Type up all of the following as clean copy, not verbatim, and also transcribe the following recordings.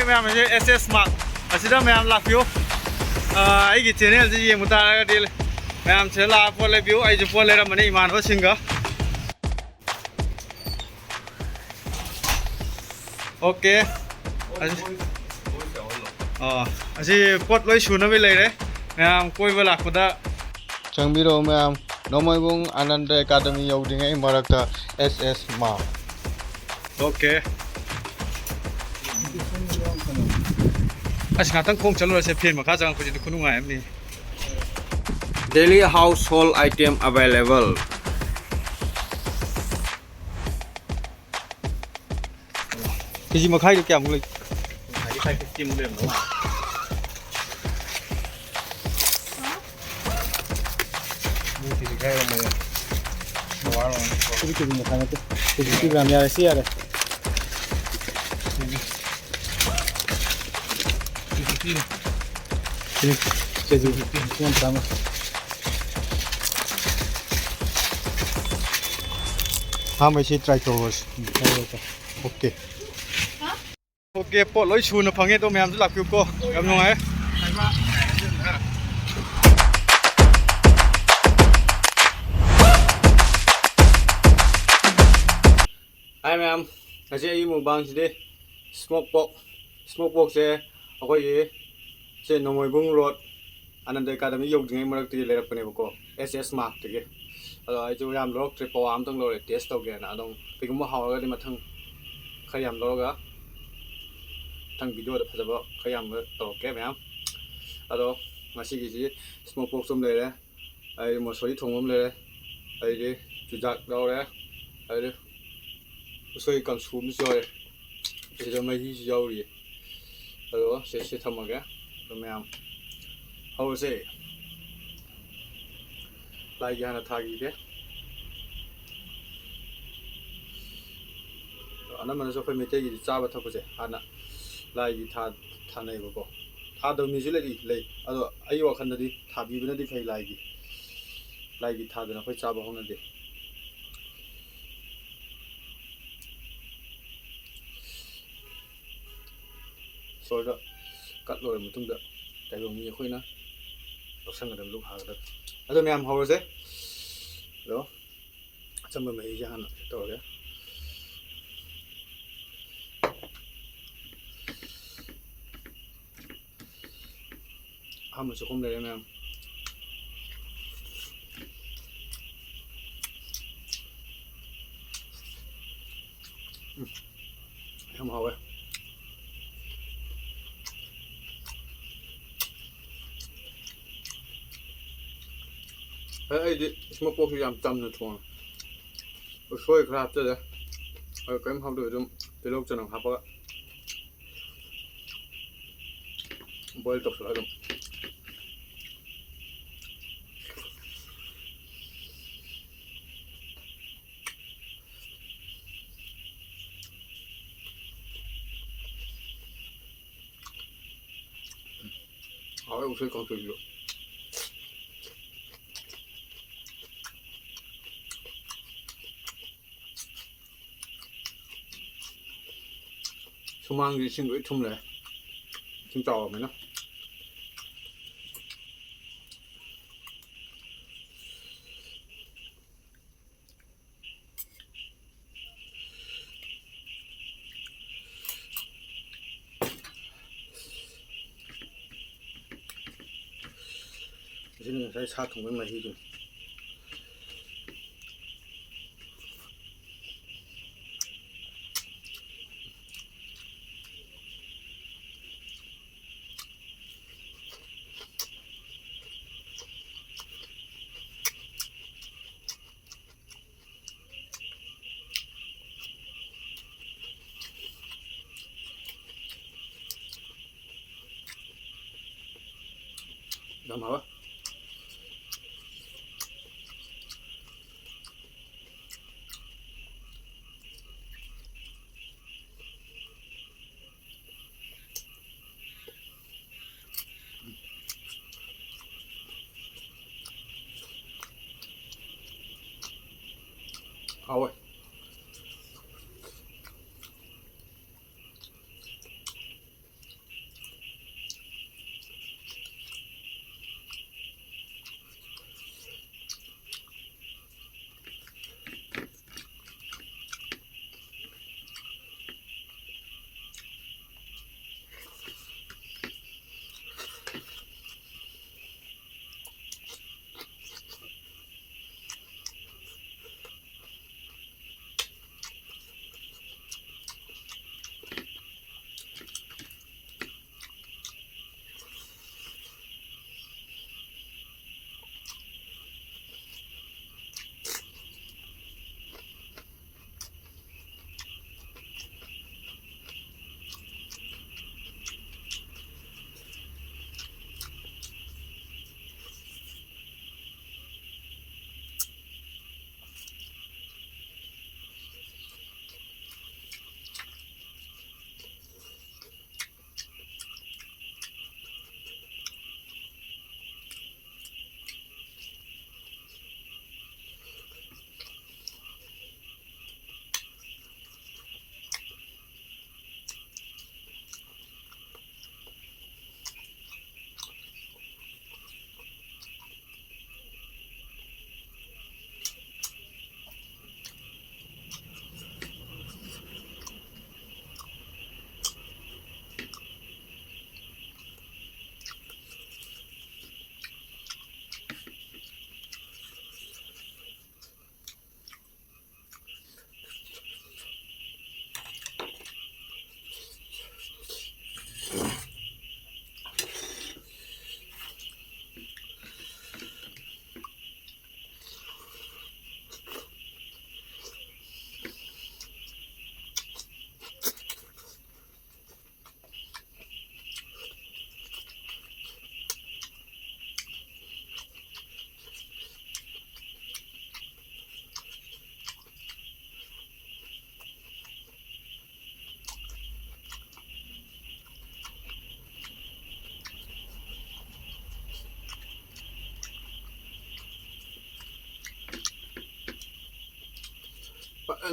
Ma'am SS Mark असिदा ma'am लाफियो आई की channel से ये मुताबिक डील मैम से ला पोले व्यू आई जो पोले रमने ईमान हो सिंगा ओके असी पोट लोई सुना भी ले रहे मैम कोई भी लाखुदा चंबीरो ma'am नोमोइबुंग Anand academy यौदिङै मरक्ता SS Mark okay us ngahtang khong chalo se phen makha jang khujin khunu ngai amni daily household item available kiji makhai được kya mulai khai cái tim lên đúng không? Mua thì khai là mày quá rồi. cái gì mà khai cái làm nhà xia đây cái gì không làm ha mai si try to okay okay pot loi chu na phange to myam lak ko am ngai ai ma'am aje yi mu bang side smoke box se akoi ye se Nomoibung road Anand Academy yaudiङै marakti lerakpane bako SS Mark tege ado ai chu yam lok trip pawam tong lo test tog na adong pigum hawaga di mathang khayam loga thang video da phajaba khayam to ke ma'am ado ngasi gi ji smoke box som le re ai mo soi thongom le ai de chujak lo re ai de soi kan sum joy ai de mai hi yauri ado se thamaga to ma'am how is it like yana thagi de ana mana so phai mete gi cha ba thap je ana lai gi tha nei ba ko tha do mi jule le ado ai wa khan di tha bi bna di phai lai gi tha da phai cha ba hona de so da kat lo mutung da tai lo mi khoi na sang adam lu ha da ado me am how is it lo chamba mai ja han to ga ham so kom le me am ham how it ai smoke box yam tam na thong soi khrap cha da kem hau do dum te lok chanang ha pa boil tok sa dum ai usai kong tu lo sumang gi sing goi thum le sing chaw mai na sing sai sa thong mai hi ju dam ha Thôi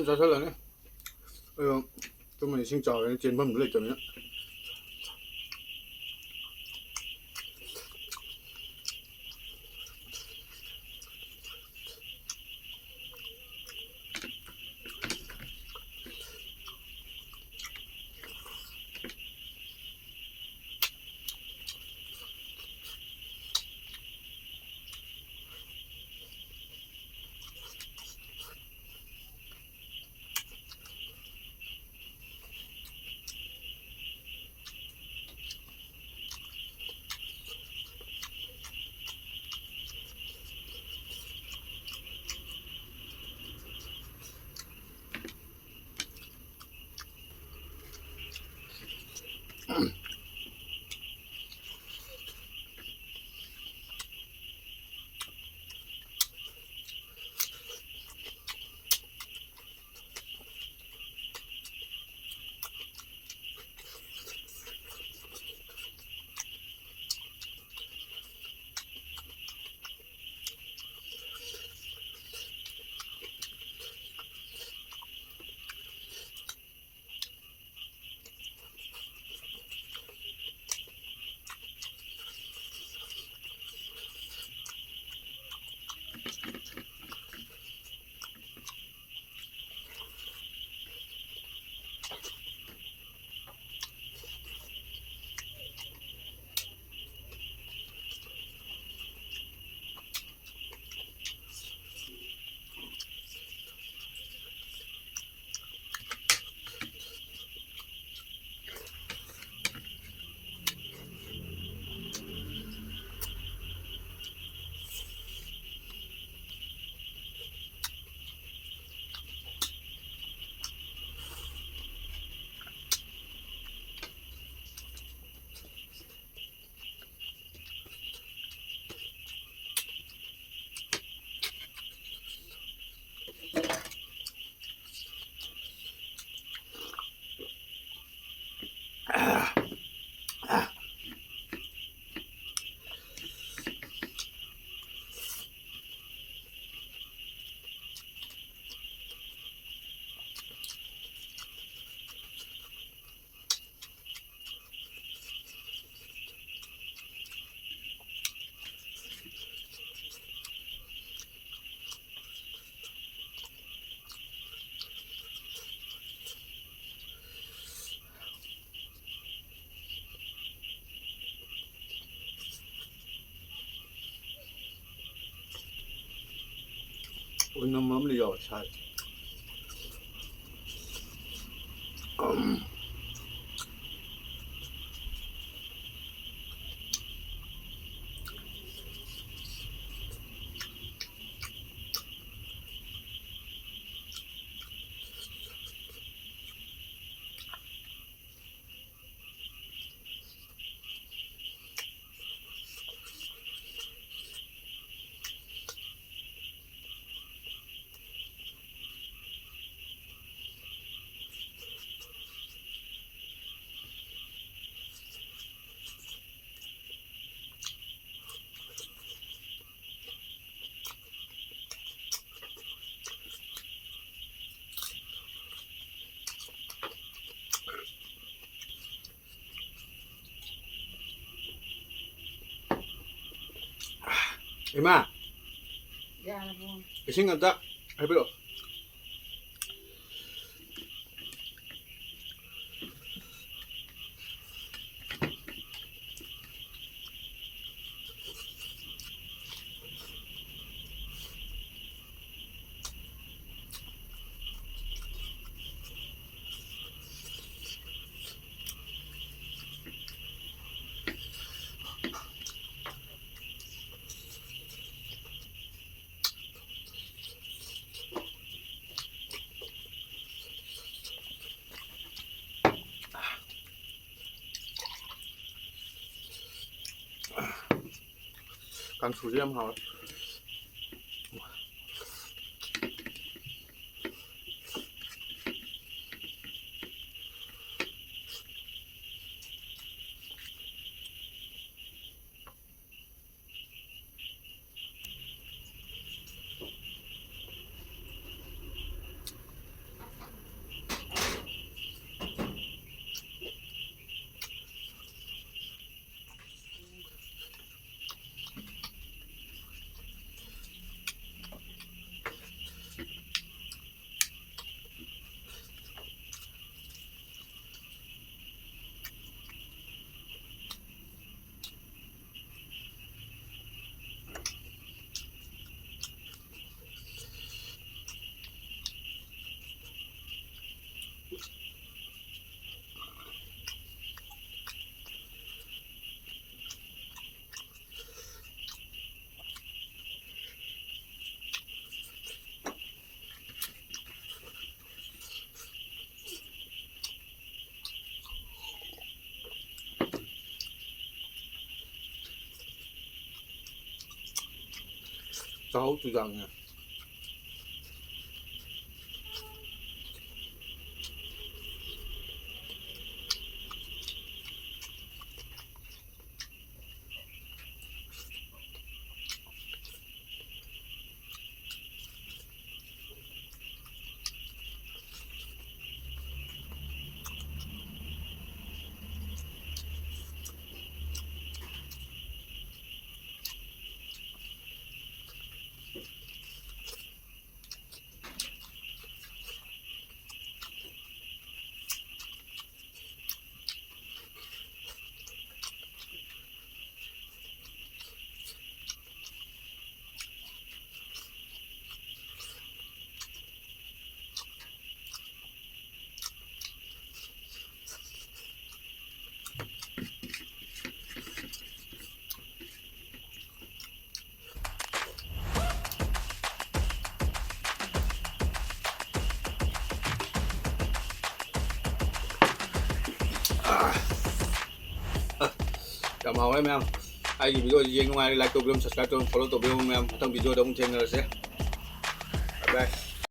咋出来呢？哎呦，这么姓赵的，肩膀不累着呢。我那么没要菜。哎妈，先干啥？还不了。刚出去好了。cháu chú rằng nha chào màu em ai gì video gì ngoài like tôi subscribe tôi follow tôi video em thằng video đông trên rồi sẽ bye bye